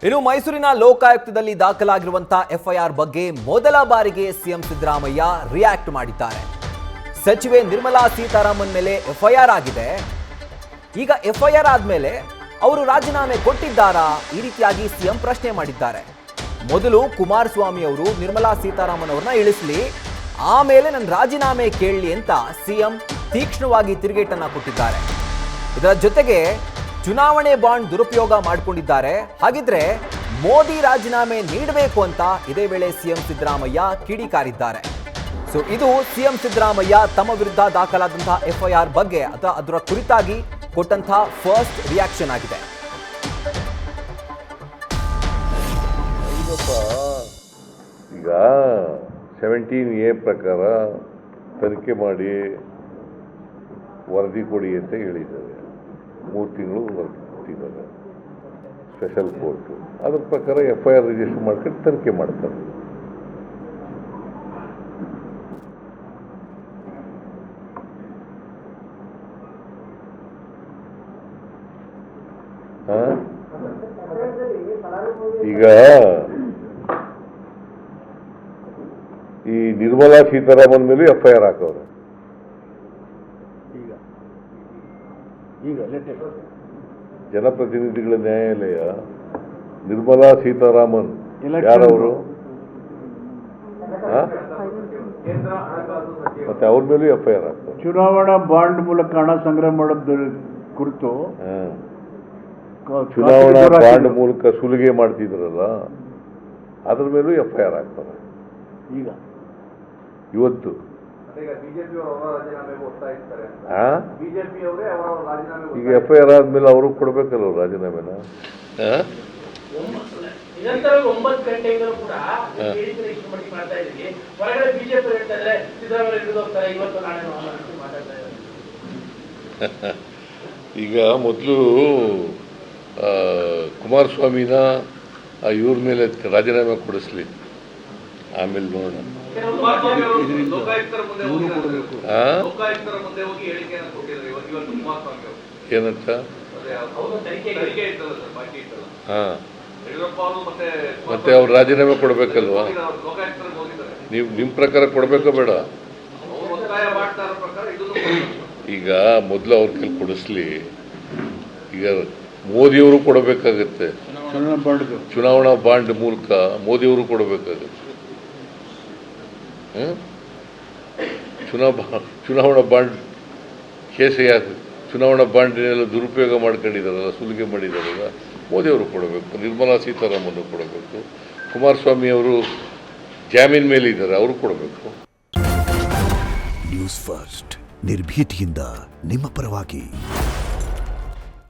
ಇನ್ನು ಮೈಸೂರಿನ ಲೋಕಾಯುಕ್ತದಲ್ಲಿ ದಾಖಲಾಗಿರುವಂತಹ ಎಫ್ಐಆರ್ ಬಗ್ಗೆ ಮೊದಲ ಬಾರಿಗೆ ಸಿಎಂ ಸಿದ್ದರಾಮಯ್ಯ ರಿಯಾಕ್ಟ್ ಮಾಡಿದ್ದಾರೆ. ಸಚಿವೆ ನಿರ್ಮಲಾ ಸೀತಾರಾಮನ್ ಮೇಲೆ ಎಫ್ಐಆರ್ ಆಗಿದೆ. ಈಗ ಎಫ್ಐಆರ್ ಆದ್ಮೇಲೆ ಅವರು ರಾಜೀನಾಮೆ ಕೊಟ್ಟಿದ್ದಾರಾ? ಈ ರೀತಿಯಾಗಿ ಸಿಎಂ ಪ್ರಶ್ನೆ ಮಾಡಿದ್ದಾರೆ. ಮೊದಲು ಕುಮಾರಸ್ವಾಮಿ ಅವರು ನಿರ್ಮಲಾ ಸೀತಾರಾಮನ್ ಅವರನ್ನ ಇಳಿಸಲಿ, ಆಮೇಲೆ ನನ್ನ ರಾಜೀನಾಮೆ ಕೇಳಲಿ ಅಂತ ಸಿಎಂ ತೀಕ್ಷ್ಣವಾಗಿ ತಿರುಗೇಟನ್ನ ಕೊಟ್ಟಿದ್ದಾರೆ. ಇದರ ಜೊತೆಗೆ ಚುನಾವಣೆ ಬಾಂಡ್ ದುರುಪಯೋಗ ಮಾಡಿಕೊಂಡಿದ್ದಾರೆ, ಹಾಗಿದ್ರೆ ಮೋದಿ ರಾಜೀನಾಮೆ ನೀಡಬೇಕು ಅಂತ ಇದೇ ವೇಳೆ ಸಿಎಂ ಸಿದ್ದರಾಮಯ್ಯ ಕಿಡಿಕಾರಿದ್ದಾರೆ. ಸೊ ಇದು ಸಿಎಂ ಸಿದ್ದರಾಮಯ್ಯ ತಮ್ಮ ವಿರುದ್ಧ ದಾಖಲಾದಂತಹ ಎಫ್ಐಆರ್ ಬಗ್ಗೆ ಅಥವಾ ಅದರ ಕುರಿತಾಗಿ ಕೊಟ್ಟಂತಹ ಫಸ್ಟ್ ರಿಯಾಕ್ಷನ್ ಆಗಿದೆ. ಈಗ 17A ಪ್ರಕಾರ ತನಿಖೆ ಮಾಡಿ ವರದಿ ಕೊಡಿ ಅಂತ ಹೇಳಿದ್ದಾರೆ. 3 ತಿಂಗಳು ವರದಿ ಕೊಟ್ಟಿದ್ದಾರೆ ಸ್ಪೆಷಲ್ ಕೋರ್ಟು. ಅದ್ರ ಪ್ರಕಾರ FIR ರಿಜಿಸ್ಟರ್ ಮಾಡ್ಕೊಂಡು ತನಿಖೆ ಮಾಡ್ತಾರೆ. ಈಗ ಈ ನಿರ್ಮಲಾ ಸೀತಾರಾಮನ್ ಮೇಲೂ FIR ಹಾಕವ್ರೆ. ಜನಪ್ರತಿನಿಧಿಗಳ ನ್ಯಾಯಾಲಯ ನಿರ್ಮಲಾ ಸೀತಾರಾಮನ್ ಯಾರವರು? ಮತ್ತೆ ಅವ್ರ ಮೇಲೂ FIR ಆಗ್ತದೆ. ಚುನಾವಣಾ ಬಾಂಡ್ ಮೂಲಕ ಹಣ ಸಂಗ್ರಹ ಮಾಡೋದ್ರ ಕುರಿತು ಚುನಾವಣಾ ಬಾಂಡ್ ಮೂಲಕ ಸುಲಿಗೆ ಮಾಡ್ತಿದ್ರಲ್ಲ, ಅದ್ರ ಮೇಲೂ FIR ಆಗ್ತದೆ. ಈಗ ಇವತ್ತು ಈಗ FIR ಆದ್ಮೇಲೆ ಅವರು ಕೊಡ್ಬೇಕಲ್ಲ ರಾಜೀನಾಮೆನ. ಈಗ ಮೊದಲು ಕುಮಾರಸ್ವಾಮಿನ ಇವ್ರ ಮೇಲೆ ರಾಜೀನಾಮೆ ಕೊಡಿಸ್ಲಿ, ಆಮೇಲೆ ನೋಡೋಣ. ಏನಂತ? ಮತ್ತೆ ಅವ್ರು ರಾಜೀನಾಮೆ ಕೊಡ್ಬೇಕಲ್ವಾ? ನೀವು ನಿಮ್ಮ ಪ್ರಕಾರ ಕೊಡ್ಬೇಕೋ ಬೇಡ? ಈಗ ಮೊದಲು ಅವ್ರ ಕೈಲಿ ಕೊಡಿಸ್ಲಿ. ಈಗ ಮೋದಿಯವರು ಕೊಡಬೇಕಾಗತ್ತೆ. ಚುನಾವಣಾ ಬಾಂಡ್ ಮೂಲಕ ಮೋದಿಯವರು ಕೊಡಬೇಕಾಗತ್ತೆ. ಚುನಾವಣಾ ಬಾಂಡ್ ಕೇಸ್ ಯಾಕೆ? ಚುನಾವಣಾ ಬಾಂಡಿನೆಲ್ಲ ದುರುಪಯೋಗ ಮಾಡ್ಕೊಂಡಿದ್ದಾರಲ್ಲ, ಸುಲಿಗೆ ಮಾಡಿದಾರಲ್ಲ, ಮೋದಿಯವರು ಕೊಡಬೇಕು. ನಿರ್ಮಲಾ ಸೀತಾರಾಮನ್ ಕೊಡಬೇಕು. ಕುಮಾರಸ್ವಾಮಿ ಅವರು ಜಾಮೀನ್ ಮೇಲೆ ಇದ್ದಾರೆ, ಅವರು ಕೊಡಬೇಕು. ನ್ಯೂಸ್ ಫಸ್ಟ್ ನಿರ್ಭೀತಿಯಿಂದ ನಿಮ್ಮ ಪರವಾಗಿ.